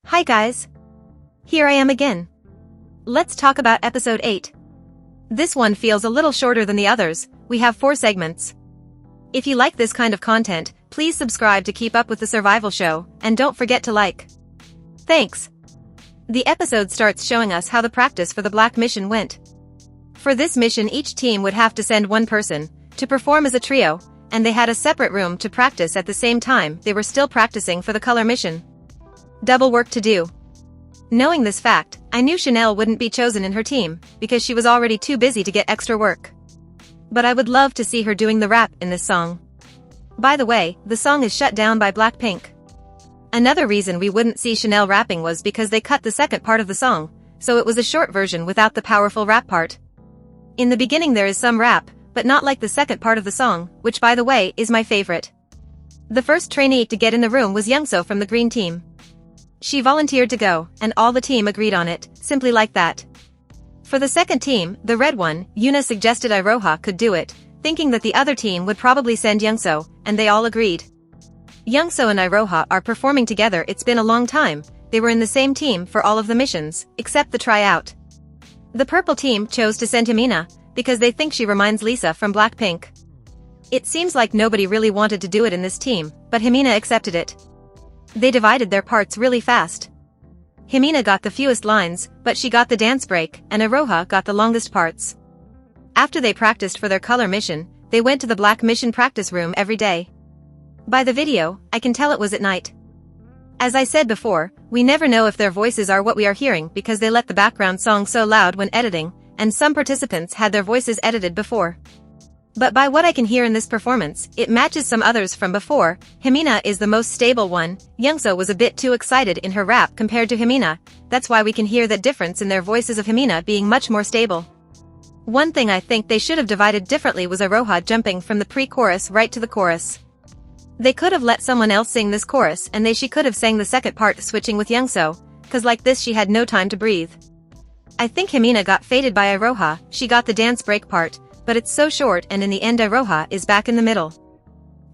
Hi guys! Here I am again. Let's talk about episode 8. This one feels a little shorter than the others. We have 4 segments. If you like this kind of content, please subscribe to keep up with the survival show, and don't forget to like. Thanks! The episode starts showing us how the practice for the Black mission went. For this mission, each team would have to send one person to perform as a trio, and they had a separate room to practice at the same time they were still practicing for the color mission. Double work to do. Knowing this fact, I knew Chanel wouldn't be chosen in her team, because she was already too busy to get extra work. But I would love to see her doing the rap in this song. By the way, the song is shut down by Blackpink. Another reason we wouldn't see Chanel rapping was because they cut the second part of the song, so it was a short version without the powerful rap part. In the beginning there is some rap, but not like the second part of the song, which by the way, is my favorite. The first trainee to get in the room was Youngso from the green team. She volunteered to go, and all the team agreed on it, simply like that. For the second team, the red one, Yuna suggested Iroha could do it, thinking that the other team would probably send Youngso, and they all agreed. Youngso and Iroha are performing together. It's been a long time. They were in the same team for all of the missions, except the tryout. The purple team chose to send Himina, because they think she reminds Lisa from Blackpink. It seems like nobody really wanted to do it in this team, but Himina accepted it. They divided their parts really fast. Himina got the fewest lines, but she got the dance break, and Iroha got the longest parts. After they practiced for their color mission, they went to the Black mission practice room every day. By the video, I can tell it was at night. As I said before, we never know if their voices are what we are hearing because they let the background song so loud when editing, and some participants had their voices edited before. But by what I can hear in this performance, it matches some others from before. Himina is the most stable one. Youngso was a bit too excited in her rap compared to Himina, that's why we can hear that difference in their voices of Himina being much more stable. One thing I think they should have divided differently was Iroha jumping from the pre-chorus right to the chorus. They could have let someone else sing this chorus and she could have sang the second part switching with Youngso, cause like this she had no time to breathe. I think Himina got faded by Iroha. She got the dance break part, but it's so short and in the end Iroha is back in the middle.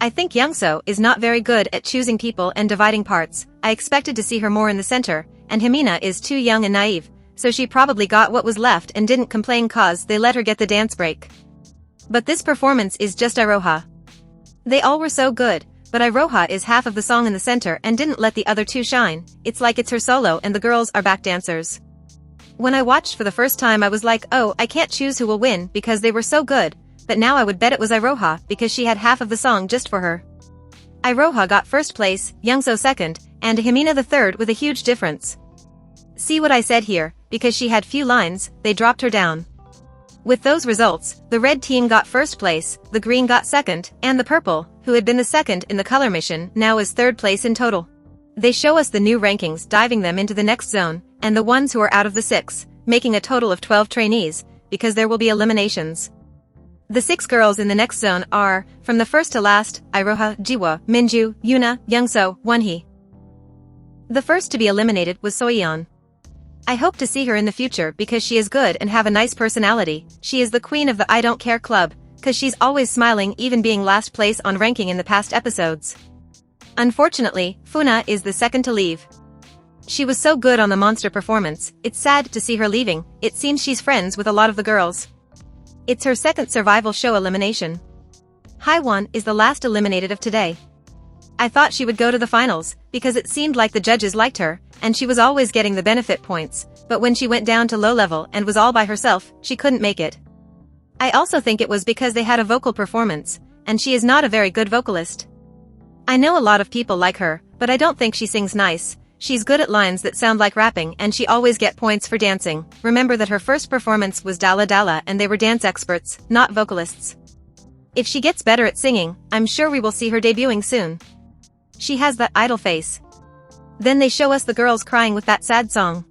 I think Youngso is not very good at choosing people and dividing parts. I expected to see her more in the center, and Himina is too young and naive, so she probably got what was left and didn't complain cause they let her get the dance break. But this performance is just Iroha. They all were so good, but Iroha is half of the song in the center and didn't let the other two shine. It's like it's her solo and the girls are back dancers. When I watched for the first time I was like, oh, I can't choose who will win because they were so good, but now I would bet it was Iroha because she had half of the song just for her. Iroha got first place, Youngso second, and Himina the third with a huge difference. See what I said here, because she had few lines, they dropped her down. With those results, the red team got first place, the green got second, and the purple, who had been the second in the color mission, now is third place in total. They show us the new rankings diving them into the next zone, and the ones who are out of the 6, making a total of 12 trainees, because there will be eliminations. The 6 girls in the next zone are, from the first to last, Iroha, Jiwa, Minju, Yuna, Youngso, Wonhee. The first to be eliminated was Soyeon. I hope to see her in the future because she is good and have a nice personality. She is the queen of the I Don't Care club, cause she's always smiling even being last place on ranking in the past episodes. Unfortunately, Funa is the second to leave. She was so good on the monster performance, it's sad to see her leaving. It seems she's friends with a lot of the girls. It's her second survival show elimination. Haiwan is the last eliminated of today. I thought she would go to the finals, because it seemed like the judges liked her, and she was always getting the benefit points, but when she went down to low level and was all by herself, she couldn't make it. I also think it was because they had a vocal performance, and she is not a very good vocalist. I know a lot of people like her, but I don't think she sings nice. She's good at lines that sound like rapping and she always get points for dancing. Remember that her first performance was Dala Dala and they were dance experts, not vocalists. If she gets better at singing, I'm sure we will see her debuting soon. She has that idol face. Then they show us the girls crying with that sad song.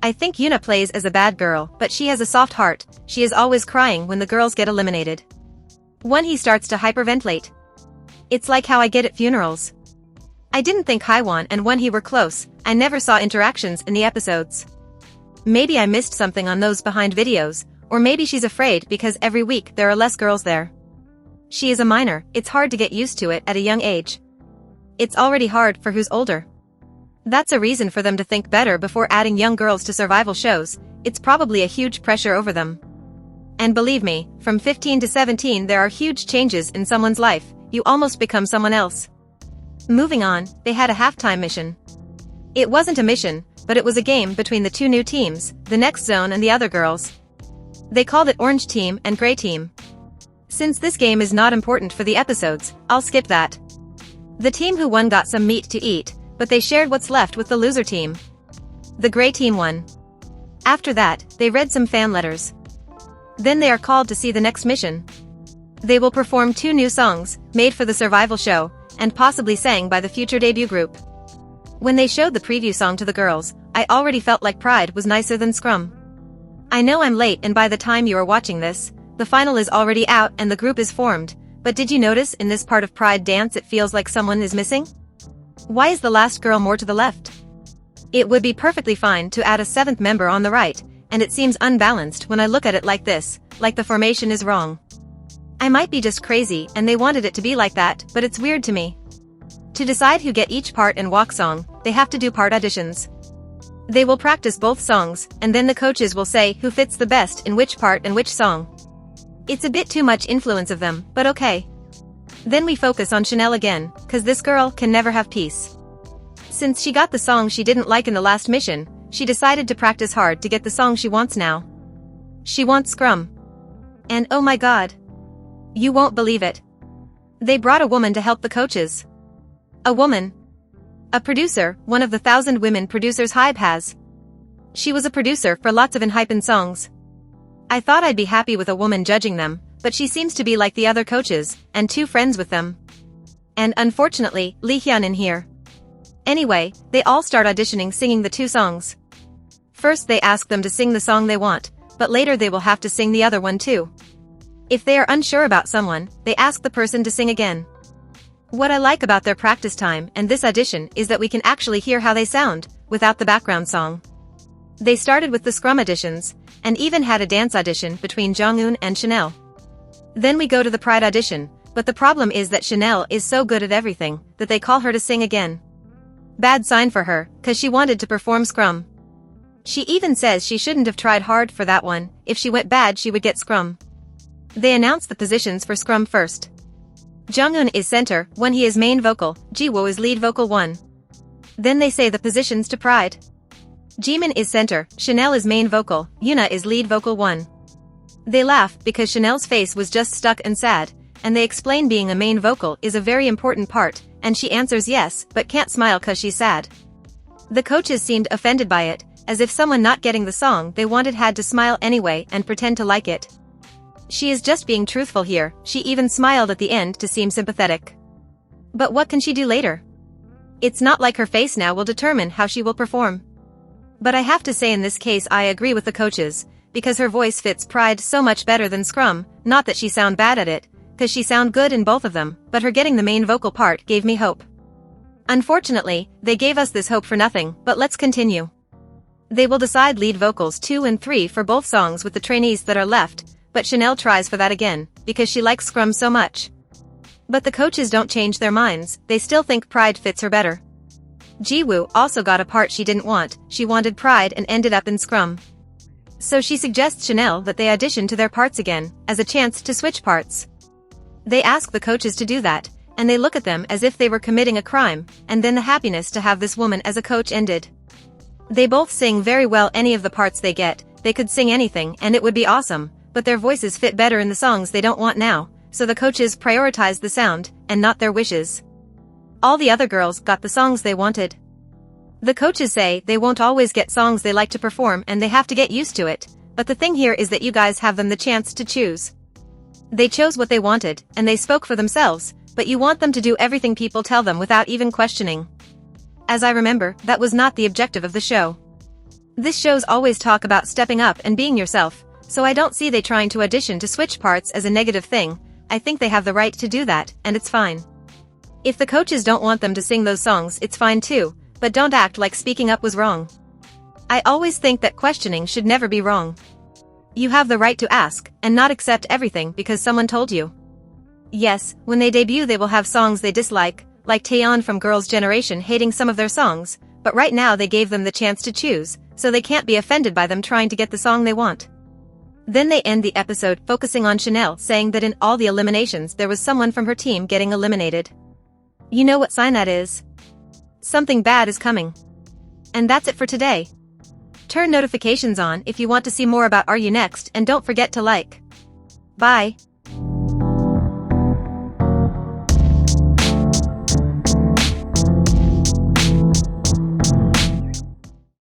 I think Yuna plays as a bad girl, but she has a soft heart. She is always crying when the girls get eliminated. Wonhee starts to hyperventilate. It's like how I get at funerals. I didn't think Haiwan and Wonhee were close. I never saw interactions in the episodes. Maybe I missed something on those behind videos, or maybe she's afraid because every week there are less girls there. She is a minor, it's hard to get used to it at a young age. It's already hard for who's older. That's a reason for them to think better before adding young girls to survival shows. It's probably a huge pressure over them. And believe me, from 15 to 17 there are huge changes in someone's life, you almost become someone else. Moving on, they had a halftime mission. It wasn't a mission, but it was a game between the two new teams, the Next Zone and the other girls. They called it Orange Team and Grey Team. Since this game is not important for the episodes, I'll skip that. The team who won got some meat to eat, but they shared what's left with the loser team. The Grey Team won. After that, they read some fan letters. Then they are called to see the next mission. They will perform 2 new songs, made for the survival show, and possibly sang by the future debut group. When they showed the preview song to the girls, I already felt like Pride was nicer than Scrum. I know I'm late and by the time you are watching this, the final is already out and the group is formed, but did you notice in this part of Pride dance it feels like someone is missing? Why is the last girl more to the left? It would be perfectly fine to add a 7th member on the right, and it seems unbalanced when I look at it like this, like the formation is wrong. I might be just crazy and they wanted it to be like that, but it's weird to me. To decide who get each part and walk song, they have to do part auditions. They will practice both songs, and then the coaches will say who fits the best in which part and which song. It's a bit too much influence of them, but okay. Then we focus on Chanel again, cause this girl can never have peace. Since she got the song she didn't like in the last mission, she decided to practice hard to get the song she wants now. She wants Scrum. And oh my god. You won't believe it. They brought a woman to help the coaches. A woman. A producer, one of the 1,000 women producers Hybe has. She was a producer for lots of Enhypen songs. I thought I'd be happy with a woman judging them, but she seems to be like the other coaches, and too friends with them. And unfortunately, Lee Hyun in here. Anyway, they all start auditioning singing the 2 songs. First they ask them to sing the song they want, but later they will have to sing the other one too. If they are unsure about someone, they ask the person to sing again. What I like about their practice time and this audition is that we can actually hear how they sound, without the background song. They started with the Scrum auditions, and even had a dance audition between Jonghyun and Chanel. Then we go to the Pride audition, but the problem is that Chanel is so good at everything, that they call her to sing again. Bad sign for her, cause she wanted to perform Scrum. She even says she shouldn't have tried hard for that one, if she went bad she would get Scrum. They announce the positions for Scrum first. Jonghyun is center, when he is main vocal, Jiwoo is lead vocal 1. Then they say the positions to Pride. Jimin is center, Chanel is main vocal, Yuna is lead vocal 1. They laugh because Chanel's face was just stuck and sad, and they explain being a main vocal is a very important part, and she answers yes, but can't smile cause she's sad. The coaches seemed offended by it, as if someone not getting the song they wanted had to smile anyway and pretend to like it. She is just being truthful here, she even smiled at the end to seem sympathetic. But what can she do later? It's not like her face now will determine how she will perform. But I have to say in this case I agree with the coaches, because her voice fits Pride so much better than Scrum, not that she sound bad at it, cause she sound good in both of them, but her getting the main vocal part gave me hope. Unfortunately, they gave us this hope for nothing, but let's continue. They will decide lead vocals 2 and 3 for both songs with the trainees that are left, but Chanel tries for that again, because she likes Scrum so much. But the coaches don't change their minds, they still think Pride fits her better. Jiwoo also got a part she didn't want, she wanted Pride and ended up in Scrum. So she suggests Chanel that they audition to their parts again, as a chance to switch parts. They ask the coaches to do that, and they look at them as if they were committing a crime, and then the happiness to have this woman as a coach ended. They both sing very well any of the parts they get, they could sing anything and it would be awesome, but their voices fit better in the songs they don't want now, so the coaches prioritized the sound, and not their wishes. All the other girls got the songs they wanted. The coaches say they won't always get songs they like to perform and they have to get used to it, but the thing here is that you guys have them the chance to choose. They chose what they wanted, and they spoke for themselves, but you want them to do everything people tell them without even questioning. As I remember, that was not the objective of the show. This shows always talk about stepping up and being yourself, so I don't see they trying to audition to switch parts as a negative thing. I think they have the right to do that, and it's fine. If the coaches don't want them to sing those songs it's fine too, but don't act like speaking up was wrong. I always think that questioning should never be wrong. You have the right to ask, and not accept everything because someone told you. Yes, when they debut they will have songs they dislike, like Taeyeon from Girls' Generation hating some of their songs, But right now they gave them the chance to choose, so they can't be offended by them trying to get the song they want. Then they end the episode focusing on Chanel saying that in all the eliminations there was someone from her team getting eliminated. You know what sign that is? Something bad is coming. And that's it for today. Turn notifications on if you want to see more about Are You Next, and don't forget to like. Bye.